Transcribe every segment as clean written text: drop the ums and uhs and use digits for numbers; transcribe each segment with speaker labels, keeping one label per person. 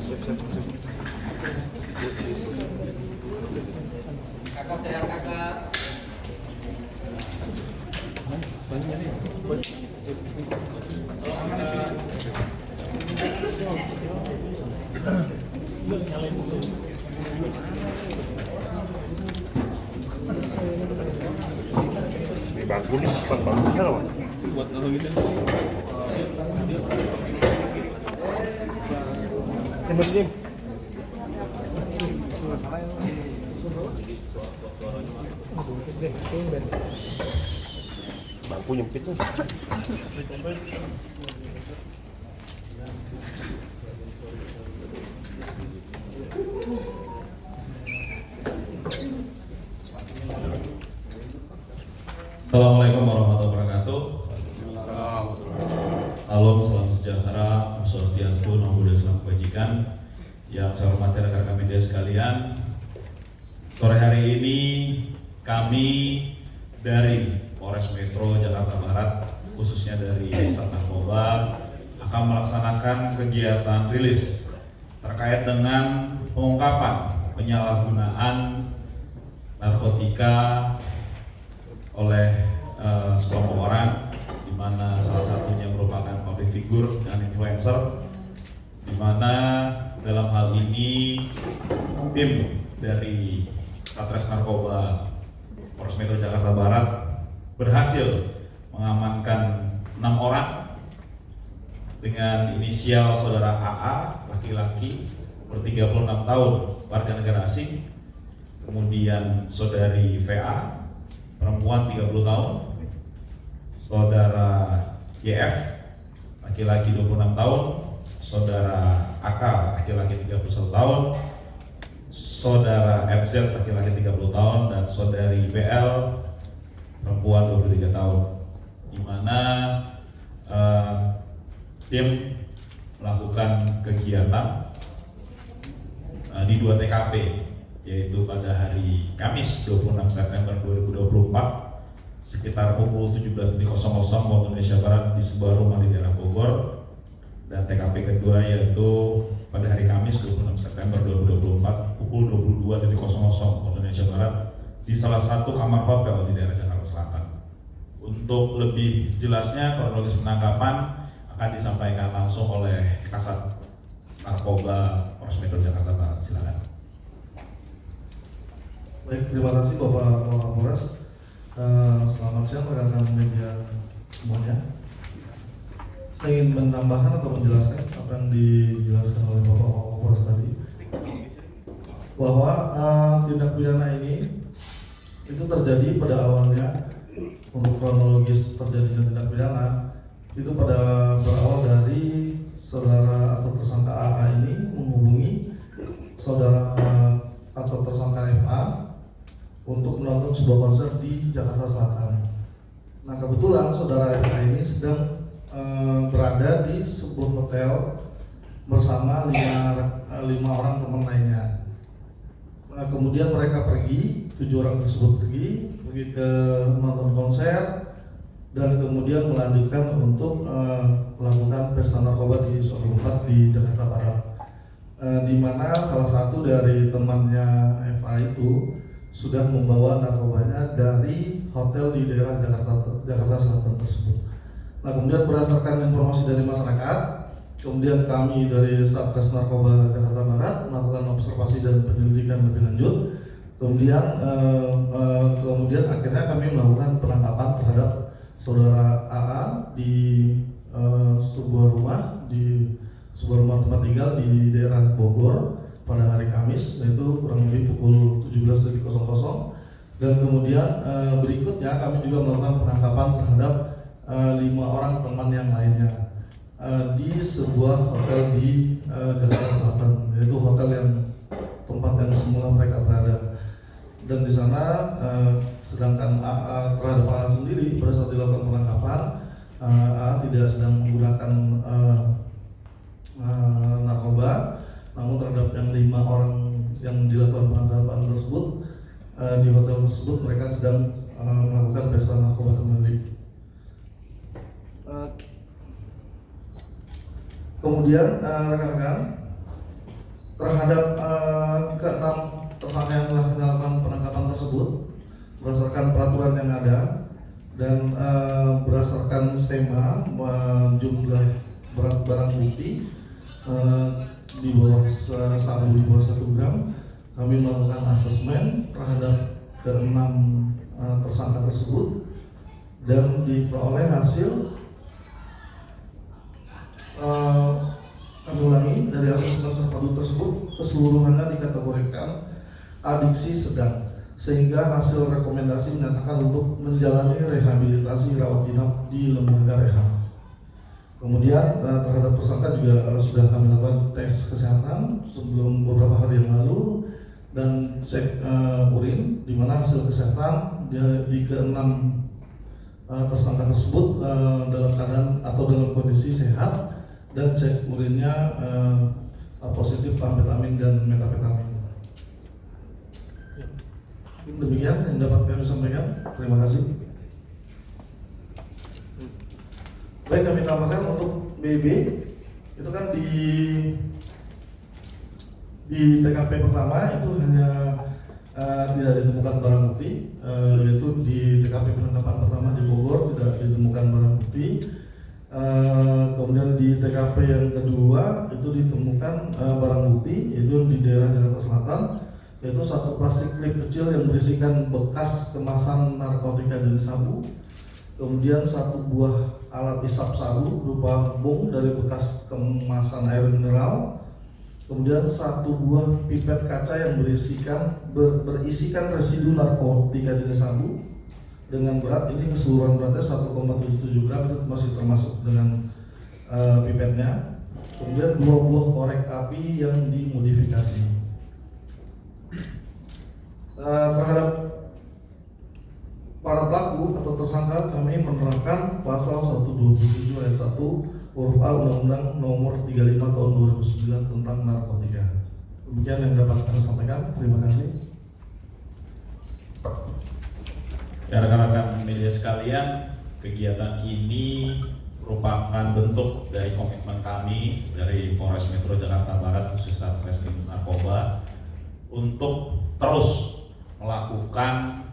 Speaker 1: Kakak sehat kakak.
Speaker 2: Ini bangku nih, bangkunya apa?
Speaker 3: Buat kalau gitu.
Speaker 2: Jim. Bangku nyempit tuh.
Speaker 4: Assalamualaikum warahmatullahi wabarakatuh. Salam sejahtera, Om Swastiastu, Namo Buddhaya, Salam Kebajikan. Yang saya hormati rekan-rekan media sekalian, sore hari ini kami dari Polres Metro Jakarta Barat, khususnya dari Sat Narkoba, akan melaksanakan kegiatan rilis terkait dengan pengungkapan penyalahgunaan narkotika oleh sekelompok orang, di mana salah satunya merupakan public figure dan influencer, di mana dalam hal ini tim dari Satres Narkoba Polres Metro Jakarta Barat berhasil mengamankan 6 orang dengan inisial saudara AA, laki-laki ber-36 tahun, warga negara asing, kemudian saudari VA, perempuan 30 tahun, saudara YF, laki-laki 26 tahun, saudara AK, laki-laki 31 tahun, saudara FZ, laki-laki 30 tahun, dan saudari BL, perempuan 23 tahun, di mana tim melakukan kegiatan di 2 TKP, yaitu pada hari Kamis 26 September 2024 sekitar pukul 17.00 waktu Indonesia Barat di sebuah rumah di daerah Bogor, dan TKP kedua yaitu pada hari Kamis 26 September 2024 pukul 22.00 waktu Indonesia Barat di salah satu kamar hotel di daerah Jakarta Selatan. Untuk lebih jelasnya kronologis penangkapan akan disampaikan langsung oleh Kasat Narkoba Polres Metro Jakarta Barat. Silakan.
Speaker 5: Baik, terima kasih Bapak Kapolres. Selamat siang rekan-rekan media semuanya. Saya ingin menambahkan atau menjelaskan apa yang dijelaskan oleh Bapak Kapolres tadi, bahwa tindak pidana ini itu terjadi pada awalnya. Untuk kronologis terjadinya tindak pidana itu berawal dari saudara atau tersangka AA ini menghubungi saudara atau tersangka FA untuk menonton sebuah konser di Jakarta Selatan. Nah, kebetulan saudara FA ini sedang berada di sebuah hotel bersama lima orang teman lainnya. Nah, kemudian mereka pergi, 7 orang tersebut pergi ke menonton konser dan kemudian melanjutkan untuk melakukan pesta narkoba di suatu tempat di Jakarta Barat, di mana salah satu dari temannya FA itu sudah membawa narkobanya dari hotel di daerah Jakarta Selatan tersebut. Nah, kemudian berdasarkan informasi dari masyarakat, kemudian kami dari Satres Narkoba Jakarta Barat melakukan observasi dan penyelidikan lebih lanjut. Kemudian akhirnya kami melakukan penangkapan terhadap saudara AA di sebuah rumah tempat tinggal di daerah Bogor pada hari Kamis, yaitu kurang lebih pukul 17.00, dan kemudian berikutnya kami juga melakukan penangkapan terhadap 5 orang teman yang lainnya di sebuah hotel di Jakarta Selatan, yaitu hotel yang tempat yang semula mereka berada. Dan di sana sedangkan AA terhadap AA sendiri pada saat dilakukan penangkapan, AA tidak sedang menggunakan narkoba, namun terhadap yang 5 orang yang dilakukan penangkapan tersebut di hotel tersebut mereka sedang melakukan pesta narkoba kembali. Kemudian rekan-rekan, terhadap keenam tersangka yang telah dilakukan penangkapan tersebut berdasarkan peraturan yang ada dan berdasarkan skema jumlah berat barang bukti di bawah sabu di bawah 1 gram, kami melakukan asesmen terhadap keenam tersangka tersebut dan diperoleh hasil kami ulangi, dari asesmen terpadu tersebut keseluruhannya dikategorikan adiksi sedang, sehingga hasil rekomendasi menyatakan untuk menjalani rehabilitasi rawat inap di lembaga rehab. Kemudian terhadap tersangka juga sudah kami lakukan tes kesehatan sebelum beberapa hari yang lalu dan cek urin, di mana hasil kesehatan di keenam tersangka tersebut dalam keadaan atau dalam kondisi sehat dan cek urinnya positif amfetamin dan metapetamin. Demikian yang dapat kami sampaikan. Terima kasih. Baik, kami tambahkan untuk BB itu kan di TKP pertama itu hanya tidak ditemukan barang bukti, yaitu di TKP penangkapan pertama di Bogor tidak ditemukan barang bukti. Kemudian di TKP yang kedua itu ditemukan barang bukti, yaitu di daerah Jakarta Selatan, yaitu satu plastik klip kecil yang berisikan bekas kemasan narkotika jenis sabu, kemudian satu buah alat hisap sabu berupa bong dari bekas kemasan air mineral, kemudian satu buah pipet kaca yang berisikan residu narkotika jenis sabu dengan berat, ini keseluruhan beratnya 1,77 gram, itu masih termasuk dengan pipetnya. Kemudian 2 buah korek api yang dimodifikasi. Terhadap para pelaku atau tersangka kami menerapkan pasal 127 ayat 1 huruf A Undang-Undang Nomor 35 Tahun 2009 tentang narkotika. Demikian yang dapat kami sampaikan. Terima kasih.
Speaker 4: Ya, rekan-rekan media sekalian, kegiatan ini merupakan bentuk dari komitmen kami dari Polres Metro Jakarta Barat khususnya Satreskrim Narkoba untuk terus melakukan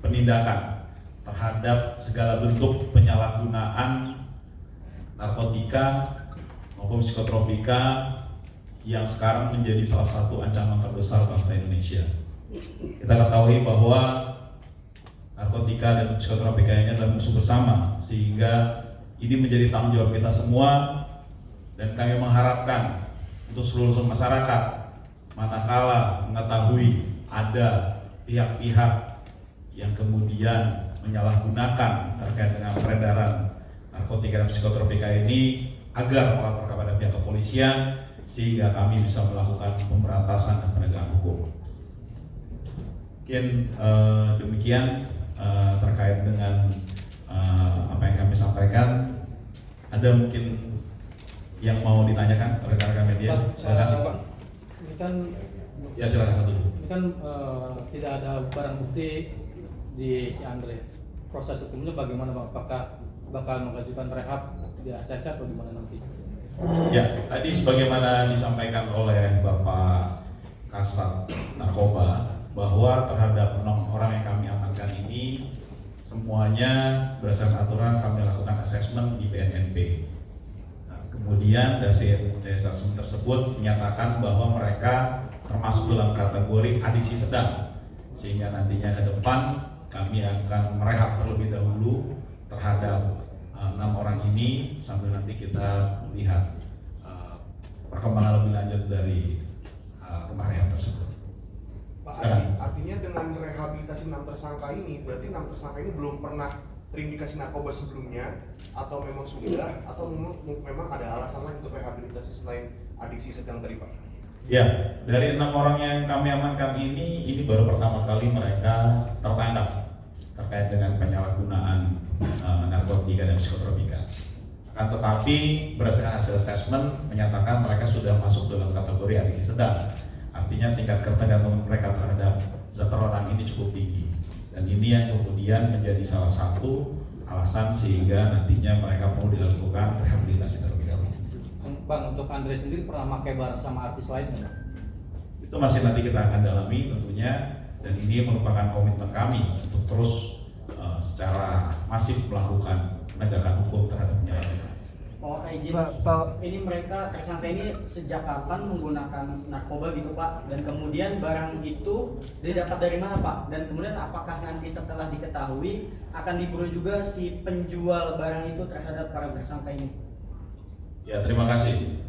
Speaker 4: penindakan terhadap segala bentuk penyalahgunaan narkotika maupun psikotropika yang sekarang menjadi salah satu ancaman terbesar bangsa Indonesia. Kita ketahui bahwa narkotika dan psikotropika ini adalah musuh bersama, sehingga ini menjadi tanggung jawab kita semua, dan kami mengharapkan untuk seluruh masyarakat manakala mengetahui ada pihak-pihak yang kemudian menyalahgunakan terkait dengan peredaran narkotika dan psikotropika ini agar melapor kepada pihak kepolisian sehingga kami bisa melakukan pemberantasan dan penegakan hukum. Mungkin demikian terkait dengan apa yang kami sampaikan. Ada mungkin yang mau ditanyakan rekan-rekan media? Silakan.
Speaker 1: Pak, ini kan
Speaker 4: ya silakan satu.
Speaker 1: Ini kan tidak ada barang bukti di si Andre. Proses hukumnya bagaimana Pak? Apakah bakal mengajukan rehab di ACC atau gimana nanti?
Speaker 4: Ya, tadi sebagaimana disampaikan oleh Bapak Kasat Narkoba bahwa terhadap 6 orang yang kami amankan ini semuanya berdasarkan aturan kami lakukan asesmen di BNNP. Nah, kemudian dari asesmen tersebut menyatakan bahwa mereka termasuk dalam kategori adiksi sedang, sehingga nantinya ke depan kami akan merehab terlebih dahulu terhadap 6 orang ini sambil nanti kita lihat perkembangan lebih lanjut dari rumah rehab tersebut.
Speaker 3: Pak, artinya dengan rehabilitasi 6 tersangka ini, berarti 6 tersangka ini belum pernah terindikasi narkoba sebelumnya, atau memang sudah, atau memang ada alasan lain untuk rehabilitasi selain adiksi sedang tadi Pak?
Speaker 4: Ya, dari 6 orang yang kami amankan ini baru pertama kali mereka tertangkap terkait dengan penyalahgunaan narkotika dan psikotropika. Akan tetapi berdasarkan hasil asesmen menyatakan mereka sudah masuk dalam kategori adiksi sedang. Artinya tingkat ketergantungan mereka terhadap zat terlarang ini cukup tinggi, dan ini yang kemudian menjadi salah satu alasan sehingga nantinya mereka perlu dilakukan rehabilitasi terlebih dahulu.
Speaker 1: Bang, untuk Andre sendiri pernah pakai barang sama artis lain nggak, Bang?
Speaker 4: Itu masih nanti kita akan dalami tentunya, dan ini merupakan komitmen kami untuk terus secara masif melakukan penegakan hukum terhadap penyelenggara.
Speaker 6: Oh, izin. Ini mereka tersangka ini sejak kapan menggunakan narkoba gitu Pak? Dan kemudian barang itu didapat dari mana Pak? Dan kemudian apakah nanti setelah diketahui akan diburu juga si penjual barang itu terhadap para tersangka ini?
Speaker 4: Ya, terima kasih.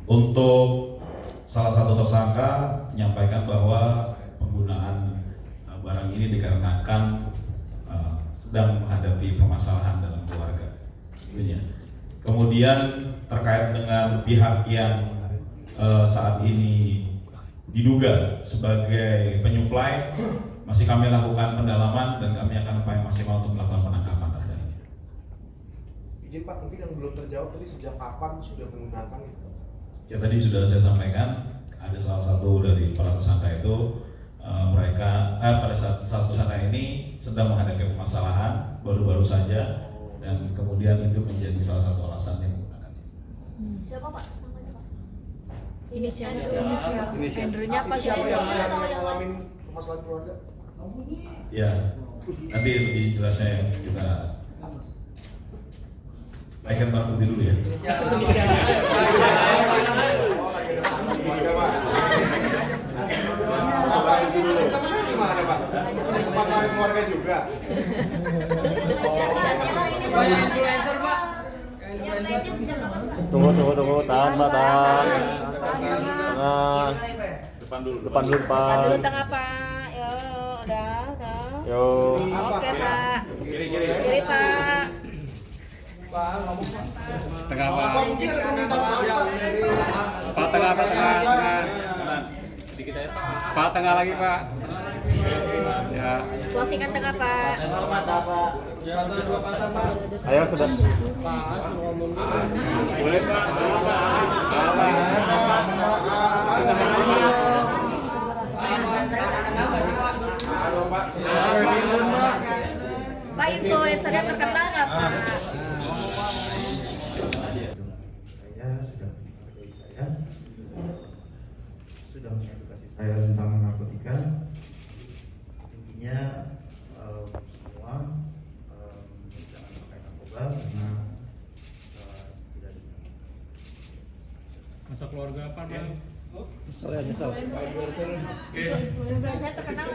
Speaker 4: Untuk salah satu tersangka menyampaikan bahwa penggunaan barang ini dikarenakan sedang menghadapi permasalahan dalam keluarga. Kemudian terkait dengan pihak yang saat ini diduga sebagai penyuplai, masih kami lakukan pendalaman dan kami akan upaya maksimal untuk melakukan penangkapan terhadapnya.
Speaker 3: Izin Pak, mungkin yang belum terjawab tadi sejak kapan sudah menggunakan itu?
Speaker 4: Ya, tadi sudah saya sampaikan, ada salah satu dari para tersangka itu mereka pada saat tersangka ini sedang menghadapi permasalahan baru-baru saja, dan kemudian itu menjadi salah satu alasan yang menggunakannya.
Speaker 7: Siapa Pak? Samanya Pak?
Speaker 8: Inisialnya
Speaker 7: Hendronya apa?
Speaker 3: Siapa yang ngalamin permasalahan keluarga?
Speaker 4: Ya, nanti lebih jelasnya kita akan barang bukti dulu ya.
Speaker 3: Temennya gimana Pak? Permasalahan keluarga juga?
Speaker 7: Banyak influencer Pak. Yang lainnya sejak kapan Pak?
Speaker 2: Tunggu, tahan Pak, tahan. Tengah. Depan dulu Pak.
Speaker 8: dulu tengah Pak. Yo, udah.
Speaker 2: Yo.
Speaker 8: Oke Pak. Kiri Pak.
Speaker 9: Tengah Pak.
Speaker 3: Apa mungkin ada minta maaf Pak?
Speaker 9: Pak tengah. Pak tengah lagi Pak. Ya.
Speaker 8: Closingan tengah Pak.
Speaker 2: Ayo sudah.
Speaker 9: Boleh Pak.
Speaker 8: Pak, influencernya terkenal nggak Pak?
Speaker 5: Sudah mengedukasi saya tentang narkotika. Intinya semua jangan pakai narkoba karena tidak dibenarkan.
Speaker 9: Masa keluarga apa Bang?
Speaker 1: Soalnya nyesel.
Speaker 7: Influencer saya terkenal